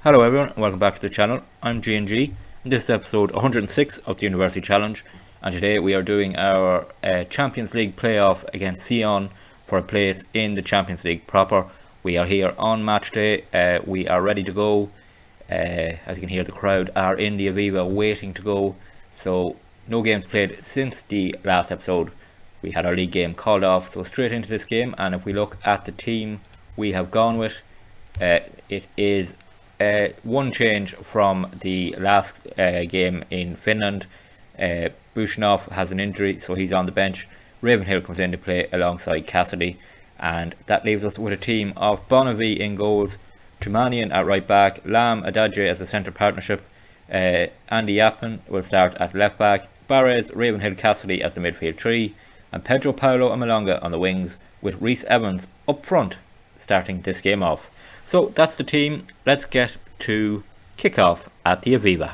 Hello everyone, and welcome back to the channel. I'm G&G, and this is episode 106 of the University Challenge, and today we are doing our Champions League playoff against Sion for a place in the Champions League proper. We are here on match day, we are ready to go. As you can hear, the crowd are in the Aviva waiting to go, so no games played since the last episode. We had our league game called off, so straight into this game. And if we look at the team we have gone with, it is one change from the last game in Finland. Bushnov has an injury, so he's on the bench. Ravenhill comes in to play alongside Cassidy, and that leaves us with a team of Bonavie in goals, Tumanian at right back, Lam Adadje as the centre partnership, Andy Yappen will start at left back, Barres, Ravenhill, Cassidy as the midfield three, and Pedro Paulo and Malonga on the wings, with Rhys Evans up front starting this game off. So that's the team. Let's get to kick-off at the Aviva.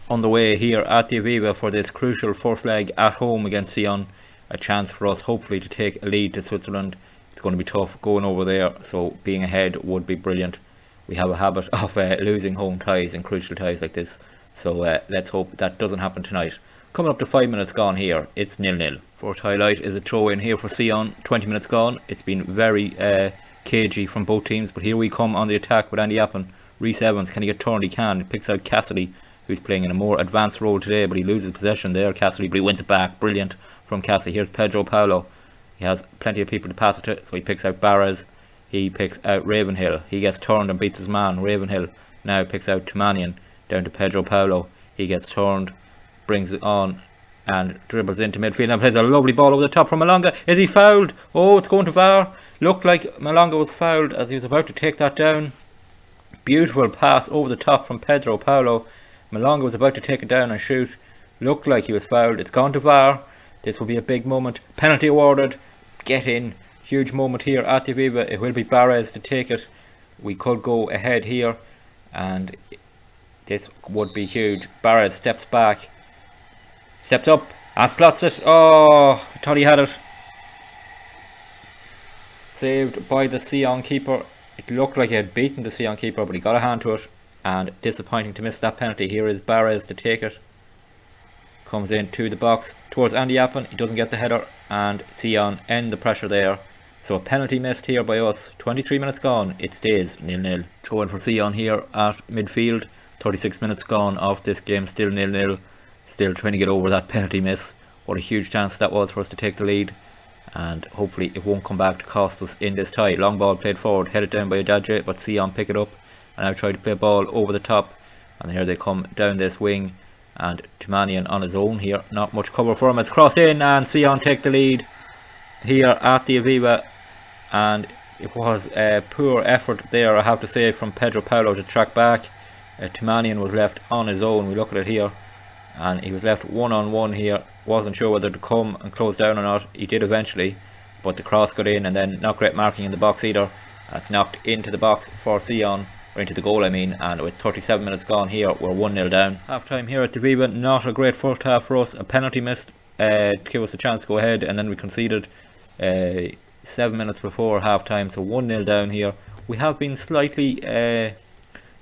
On the way here at the Aviva for this crucial first leg at home against Sion, a chance for us hopefully to take a lead to Switzerland. It's going to be tough going over there, so being ahead would be brilliant. We have a habit of losing home ties and crucial ties like this, so let's hope that doesn't happen tonight. Coming up to 5 minutes gone here, it's 0-0. First highlight is a throw in here for Sion, 20 minutes gone. It's been very cagey from both teams, but here we come on the attack with Andy Yappen. Rhys Evans, can he get turned? He can. He picks out Cassidy, who's playing in a more advanced role today, but he loses possession there, Cassidy, but he wins it back. Brilliant from Cassidy. Here's Pedro Paulo. He has plenty of people to pass it to, so he picks out Barres. He picks out Ravenhill. He gets turned and beats his man. Ravenhill now picks out Tumanian down to Pedro Paulo. He gets turned, brings it on, and dribbles into midfield and plays a lovely ball over the top from Malonga. Is he fouled? Oh, it's going to VAR. Looked like Malonga was fouled as he was about to take that down. Beautiful pass over the top from Pedro Paulo. Malonga was about to take it down and shoot. Looked like he was fouled. It's gone to VAR. This will be a big moment. Penalty awarded. Get in. Huge moment here at the Aviva. It will be Barres to take it. We could go ahead here, and this would be huge. Barres steps back, steps up and slots it. Oh, I thought he had it. Saved by the Sion keeper. It looked like he had beaten the Sion keeper, but he got a hand to it, and disappointing to miss that penalty. Here is Barres to take it. Comes into the box towards Andy Yappen. He doesn't get the header, and Sion end the pressure there. So a penalty missed here by us. 23 minutes gone. It stays 0-0. Throw in for Sion here at midfield. 36 minutes gone off this game. Still 0-0. Still trying to get over that penalty miss. What a huge chance that was for us to take the lead, and hopefully it won't come back to cost us in this tie. Long ball played forward, headed down by Adadje, but Sion pick it up and now try to play a ball over the top, and here they come down this wing, and Tumanian on his own here. Not much cover for him. It's crossed in and Sion take the lead here at the Aviva, and it was a poor effort there, I have to say, from Pedro Paulo to track back. Tumanian was left on his own. We look at it here, and he was left one-on-one here. Wasn't sure whether to come and close down or not. He did eventually, but the cross got in, and then not great marking in the box either. It's knocked into the box for Sion, or into the goal I mean, and with 37 minutes gone here, we're 1-0 down. Half time here at the Aviva. Not a great first half for us. A penalty missed to give us a chance to go ahead, and then we conceded 7 minutes before half time, so 1-0 down here. We have been slightly the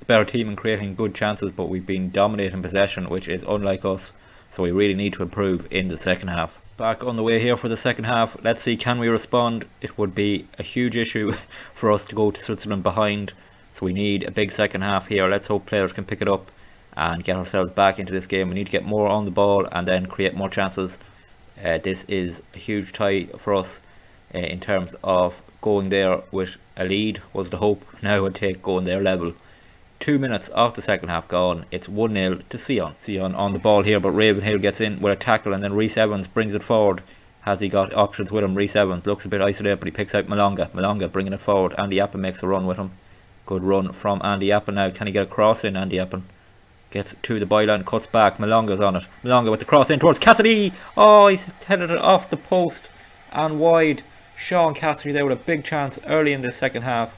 better team in creating good chances, but we've been dominating possession, which is unlike us, so we really need to improve in the second half. Back on the way here for the second half. Let's see, can we respond? It would be a huge issue for us to go to Switzerland behind, so we need a big second half here. Let's hope players can pick it up and get ourselves back into this game. We need to get more on the ball and then create more chances. This is a huge tie for us in terms of going there with a lead was the hope. Now it would take going their level. 2 minutes off the second half gone. It's 1-0 to Sion. Sion on the ball here, but Ravenhill gets in with a tackle, and then Rhys Evans brings it forward. Has he got options with him? Rhys Evans looks a bit isolated, but he picks out Malonga. Malonga bringing it forward. Andy Yappen makes a run with him. Good run from Andy Yappen now. Can he get a cross in? Andy Yappen gets to the byline, cuts back. Malonga's on it. Malonga with the cross in towards Cassidy. Oh, he's headed it off the post and wide. Sean Cassidy there with a big chance early in the second half,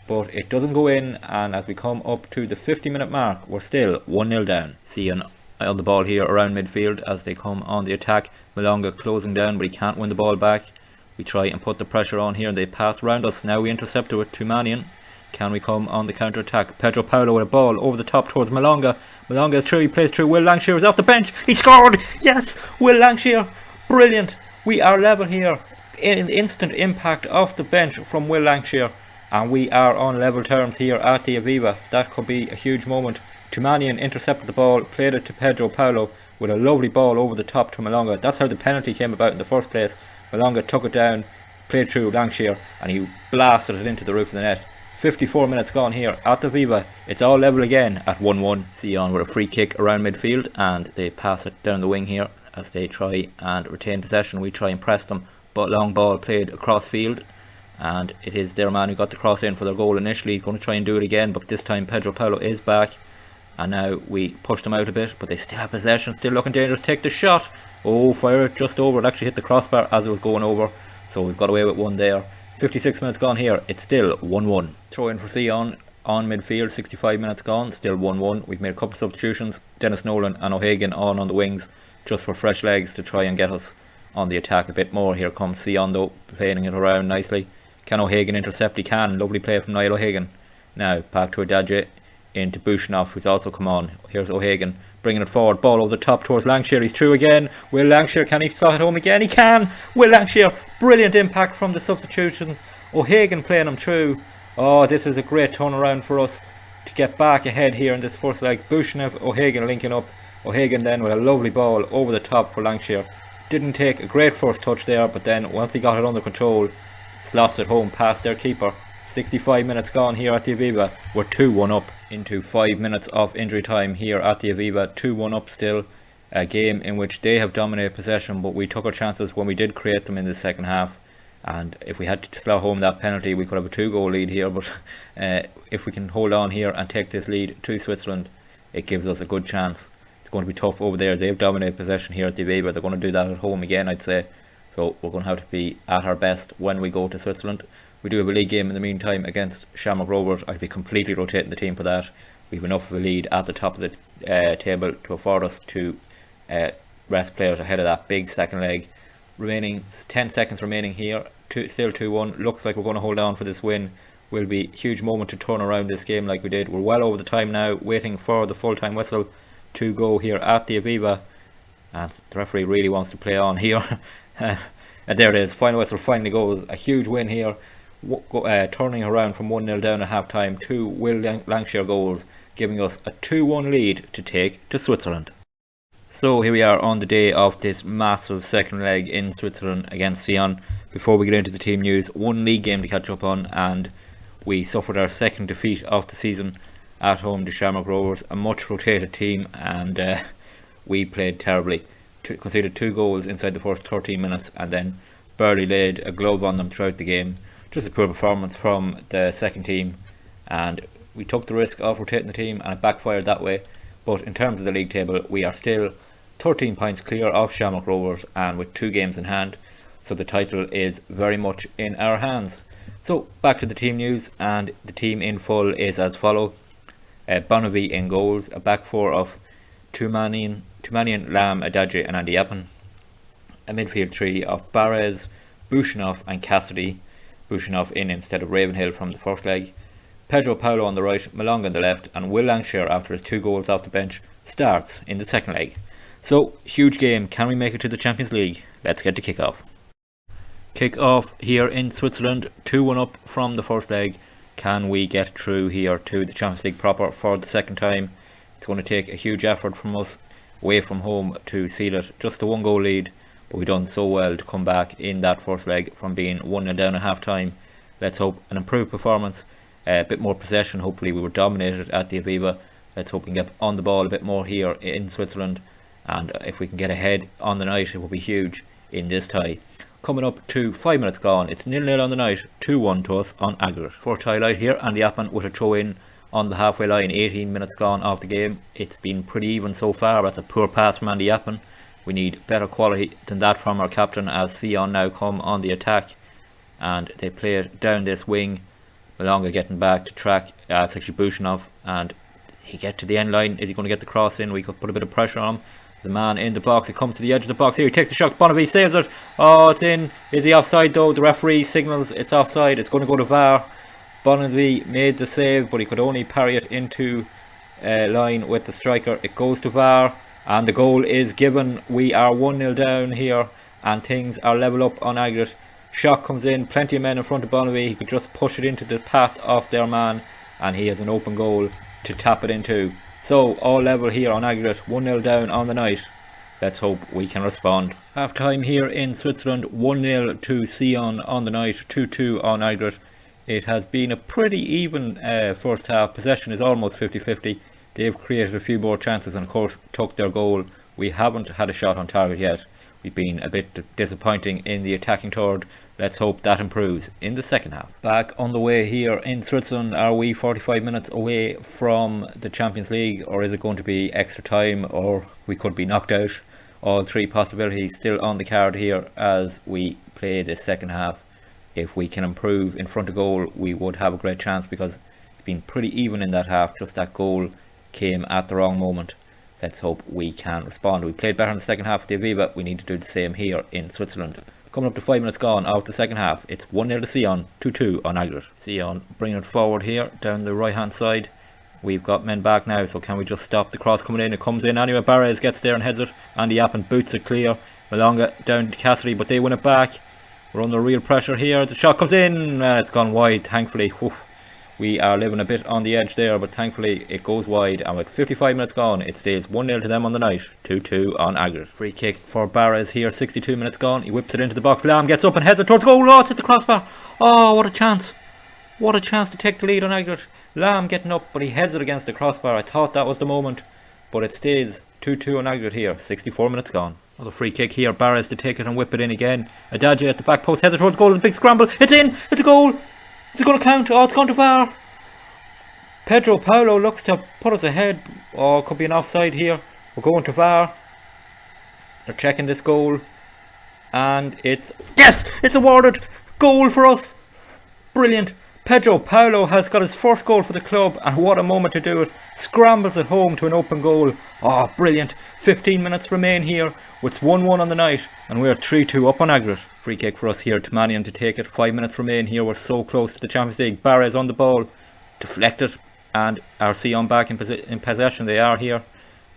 but it doesn't go in, and as we come up to the 50-minute mark, we're still 1-0 down. Sion on the ball here around midfield as they come on the attack. Malonga closing down, but he can't win the ball back. We try and put the pressure on here, and they pass around us. Now we intercept it with Tumanian. Can we come on the counter-attack? Pedro Paulo with a ball over the top towards Malonga. Malonga is through, he plays through. Will Langshear is off the bench. He scored! Yes! Will Langshear, brilliant! We are level here. Instant impact off the bench from Will Langshear. And we are on level terms here at the Aviva. That could be a huge moment. Tumanian intercepted the ball, played it to Pedro Paulo with a lovely ball over the top to Malonga. That's how the penalty came about in the first place. Malonga took it down, played through Langshear, and he blasted it into the roof of the net. 54 minutes gone here at the Aviva. It's all level again at 1-1. Sion with a free kick around midfield, and they pass it down the wing here as they try and retain possession. We try and press them, but long ball played across field, and it is their man who got the cross in for their goal initially. He's going to try and do it again, but this time Pedro Paulo is back, and now we push them out a bit, but they still have possession, still looking dangerous. Take the shot. Oh, fire it just over. It actually hit the crossbar as it was going over, so we've got away with one there. 56 minutes gone here, it's still 1-1. Throw in for Sion on midfield, 65 minutes gone, still 1-1. We've made a couple of substitutions, Dennis Nolan and O'Hagan on the wings, just for fresh legs to try and get us on the attack a bit more. Here comes Sion though, playing it around nicely. Can O'Hagan intercept? He can. Lovely play from Niall O'Hagan. Now back to Adaje into Bushnov, who's also come on. Here's O'Hagan bringing it forward, ball over the top towards Langshear. He's through again. Will Langshear, can he slot it home again? He can. Will Langshear, brilliant impact from the substitution. O'Hagan playing him through. Oh, this is a great turnaround for us to get back ahead here in this first leg. Bushnov, O'Hagan linking up. O'Hagan then with a lovely ball over the top for Langshear. Didn't take a great first touch there, but then once he got it under control, slots it home past their keeper. 65 minutes gone here at the Aviva. We're 2-1 up into 5 minutes of injury time here at the Aviva. 2-1 up still. A game in which they have dominated possession, but we took our chances when we did create them in the second half. And if we had to slot home that penalty, we could have a 2-goal lead here. But if we can hold on here and take this lead to Switzerland, it gives us a good chance. It's going to be tough over there. They've dominated possession here at the Aviva. They're going to do that at home again, I'd say. So we're going to have to be at our best when we go to Switzerland. We do have a league game in the meantime against Shamrock Rovers. I'd be completely rotating the team for that. We have enough of a lead at the top of the table to afford us to rest players ahead of that big second leg. Remaining 10 seconds remaining here. Still 2-1. Looks like we're going to hold on for this win. Will be a huge moment to turn around this game like we did. We're well over the time now, waiting for the full-time whistle to go here at the Aviva. And the referee really wants to play on here. And there it is. Final whistle finally goes. A huge win here. Turning around from 1-0 down at half time. 2 Will Langshear goals, giving us a 2-1 lead to take to Switzerland. So here we are on the day of this massive second leg in Switzerland against Sion. Before we get into the team news, one league game to catch up on, and we suffered our second defeat of the season at home to Shamrock Rovers, a much rotated team, and we played terribly. Conceded 2 goals inside the first 13 minutes and then barely laid a glove on them throughout the game. Just a poor performance from the second team, and we took the risk of rotating the team and it backfired that way. But in terms of the league table, we are still 13 points clear of Shamrock Rovers and with 2 games in hand, so the title is very much in our hands. So back to the team news, and the team in full is as follow. Bonavie in goals, a back 4 of Tumanian, Lam, Adaje and Andy Appin, a midfield 3 of Barres, Bushnov and Cassidy. Bushnov in instead of Ravenhill from the first leg. Pedro Paulo on the right, Malonga on the left, and Will Langshear, after his 2 goals off the bench, starts in the second leg. So, huge game. Can we make it to the Champions League? Let's get to kick-off. Kick-off here in Switzerland, 2-1 up from the first leg. Can we get through here to the Champions League proper for the second time? It's going to take a huge effort from us away from home to seal it. Just a 1-goal lead, but we've done so well to come back in that first leg from being 1-0 down at half time. Let's hope an improved performance, a bit more possession. Hopefully we were dominated at the Aviva. Let's hope we can get on the ball a bit more here in Switzerland, and if we can get ahead on the night, it will be huge in this tie. Coming up to 5 minutes gone, it's 0-0 on the night, 2-1 to us on aggregate. First highlight here, Andy Appin with a throw in on the halfway line, 18 minutes gone of the game. It's been pretty even so far. That's a poor pass from Andy Appin. We need better quality than that from our captain, as Sion now come on the attack and they play it down this wing. Malonga getting back to track. It's actually Bushnov, and he get to the end line. Is he going to get the cross in? We could put a bit of pressure on him. The man in the box, it comes to the edge of the box here, he takes the shot, Bonavie saves it. Oh, it's in. Is he offside though? The referee signals it's offside. It's going to go to VAR. Bonavie made the save, but he could only parry it into line with the striker. It goes to VAR, and the goal is given. We are 1-0 down here, and things are level up on aggregate. Shot comes in, plenty of men in front of Bonavie. He could just push it into the path of their man, and he has an open goal to tap it into. So all level here on aggregate, 1-0 down on the night. Let's hope we can respond. Half time here in Switzerland, 1-0 to Sion on the night, 2-2 on aggregate. It has been a pretty even first half. Possession is almost 50-50. They've created a few more chances and of course took their goal. We haven't had a shot on target yet. We've been a bit disappointing in the attacking third. Let's hope that improves in the second half. Back on the way here in Switzerland. Are we 45 minutes away from the Champions League, or is it going to be extra time, or we could be knocked out? All three possibilities still on the card here as we play the second half. If we can improve in front of goal, we would have a great chance, because it's been pretty even in that half. Just that goal came at the wrong moment. Let's hope we can respond. We played better in the second half of the Aviva. We need to do the same here in Switzerland. Coming up to 5 minutes gone out the second half. It's 1-0 to Sion, 2-2 on aggregate. Sion bringing it forward here down the right hand side. We've got men back now, so can we just stop the cross coming in? It comes in anyway. Barres gets there and heads it. Andy Appin boots it clear. Malonga down to Cassidy, but they win it back. We're under real pressure here. The shot comes in. It's gone wide, thankfully. Whew. We are living a bit on the edge there, but thankfully it goes wide. And with 55 minutes gone, it stays 1-0 to them on the night. 2-2 on aggregate. Free kick for Barres here. 62 minutes gone. He whips it into the box. Lamb gets up and heads it towards goal. Oh, it's at the crossbar. Oh, what a chance. What a chance to take the lead on aggregate. Lamb getting up, but he heads it against the crossbar. I thought that was the moment, but it stays 2-2 on aggregate here. 64 minutes gone. Another free kick here. Barres to take it and whip it in again. Adagio at the back post. Heads it towards goal. A big scramble. It's in. It's a goal. Is it going to count? Oh, it's gone too far. Pedro Paulo looks to put us ahead. Oh, could be an offside here. We're going to VAR. They're checking this goal. And it's... Yes! It's awarded. Goal for us. Brilliant. Pedro Paulo has got his first goal for the club, and what a moment to do it. Scrambles it home to an open goal. Oh, brilliant. 15 minutes remain here. It's 1-1 on the night, and we're 3-2 up on aggregate. Free kick for us here. Tumanian to take it. 5 minutes remain here. We're so close to the Champions League. Barres on the ball. Deflected, and our Sion back in possession. They are here,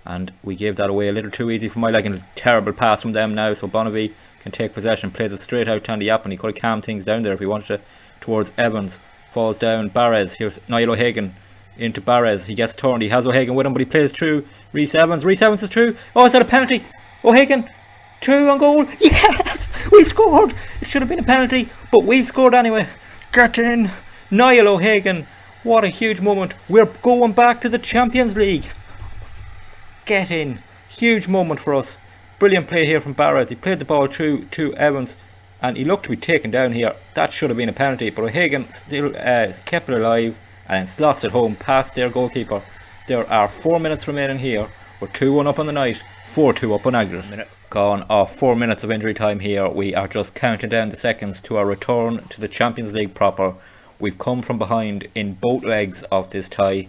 and we gave that away a little too easy for my liking. A terrible pass from them now, so Bonavie can take possession. Plays it straight out to Andy Yap, and he could have calmed things down there if he wanted to. Towards Evans. Falls down. Barres. Here's Niall O'Hagan into Barres. He gets turned. He has O'Hagan with him, but he plays through. Rhys Evans. Rhys Evans is through. Oh, is that a penalty? O'Hagan through on goal. Yes! We scored! It should have been a penalty, but we've scored anyway. Get in. Niall O'Hagan. What a huge moment. We're going back to the Champions League. Get in. Huge moment for us. Brilliant play here from Barres. He played the ball through to Evans, and he looked to be taken down here. That should have been a penalty, but O'Hagan still kept it alive and slots it home past their goalkeeper. There are 4 minutes remaining here. We're 2-1 up on the night, 4-2 up on aggregate. Minute gone off 4 minutes of injury time here. We are just counting down the seconds to our return to the Champions League proper. We've come from behind in both legs of this tie,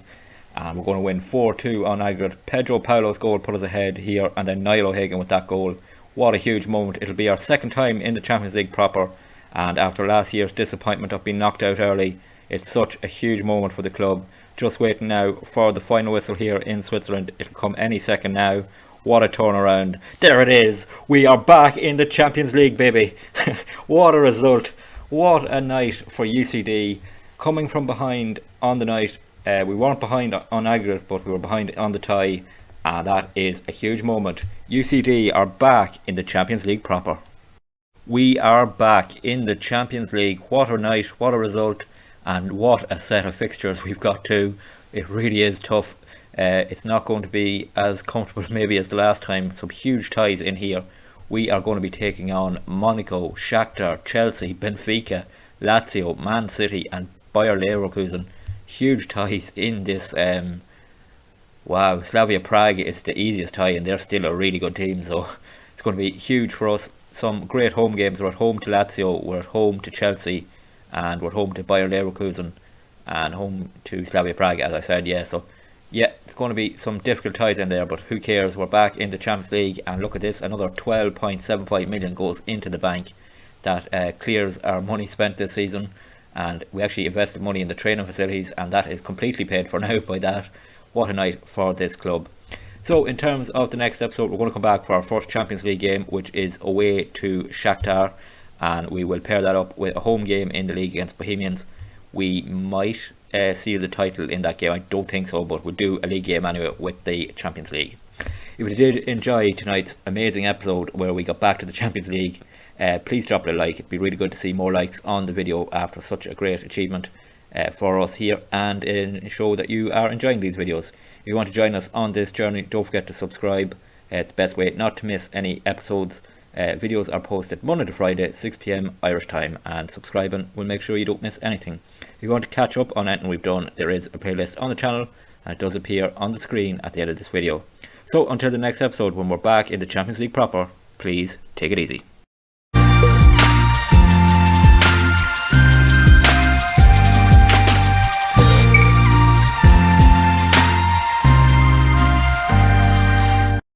and we're going to win 4-2 on aggregate. Pedro Paulo's goal put us ahead here, and then Niall O'Hagan with that goal. What a huge moment. It'll be our second time in the Champions League proper, and after last year's disappointment of being knocked out early, it's such a huge moment for the club. Just waiting now for the final whistle here in Switzerland. It'll come any second now. What a turnaround. There it is. We are back in the Champions League, baby. What a result. What a night for UCD. Coming from behind on the night. We weren't behind on aggregate, but we were behind on the tie. And that is a huge moment. UCD are back in the Champions League proper. We are back in the Champions League. What a night, what a result, and what a set of fixtures we've got too. It really is tough. It's not going to be as comfortable maybe as the last time. Some huge ties in here. We are going to be taking on Monaco, Shakhtar, Chelsea, Benfica, Lazio, Man City and Bayer Leverkusen. Huge ties in this. Wow, Slavia Prague is the easiest tie, and they're still a really good team, so it's going to be huge for us. Some great home games. We're at home to Lazio, we're at home to Chelsea, and we're at home to Bayer Leverkusen, and home to Slavia Prague, as I said. Yeah, so yeah, it's going to be some difficult ties in there, but who cares? We're back in the Champions League, and look at this, another 12.75 million goes into the bank. That clears our money spent this season, and we actually invested money in the training facilities, and that is completely paid for now by that. What a night for this club. So in terms of the next episode, we're going to come back for our first Champions League game, which is away to Shakhtar, and we will pair that up with a home game in the league against Bohemians. We might seal the title in that game. I don't think so, but we'll do a league game anyway with the Champions League. If you did enjoy tonight's amazing episode where we got back to the Champions League, please drop it a like. It'd be really good to see more likes on the video after such a great achievement for us here, and show that you are enjoying these videos. If you want to join us on this journey, don't forget to subscribe. It's the best way not to miss any episodes. Videos are posted Monday to Friday, 6 PM Irish time, and subscribing will make sure you don't miss anything. If you want to catch up on anything we've done, there is a playlist on the channel, and it does appear on the screen at the end of this video. So until the next episode, when we're back in the Champions League proper, please take it easy.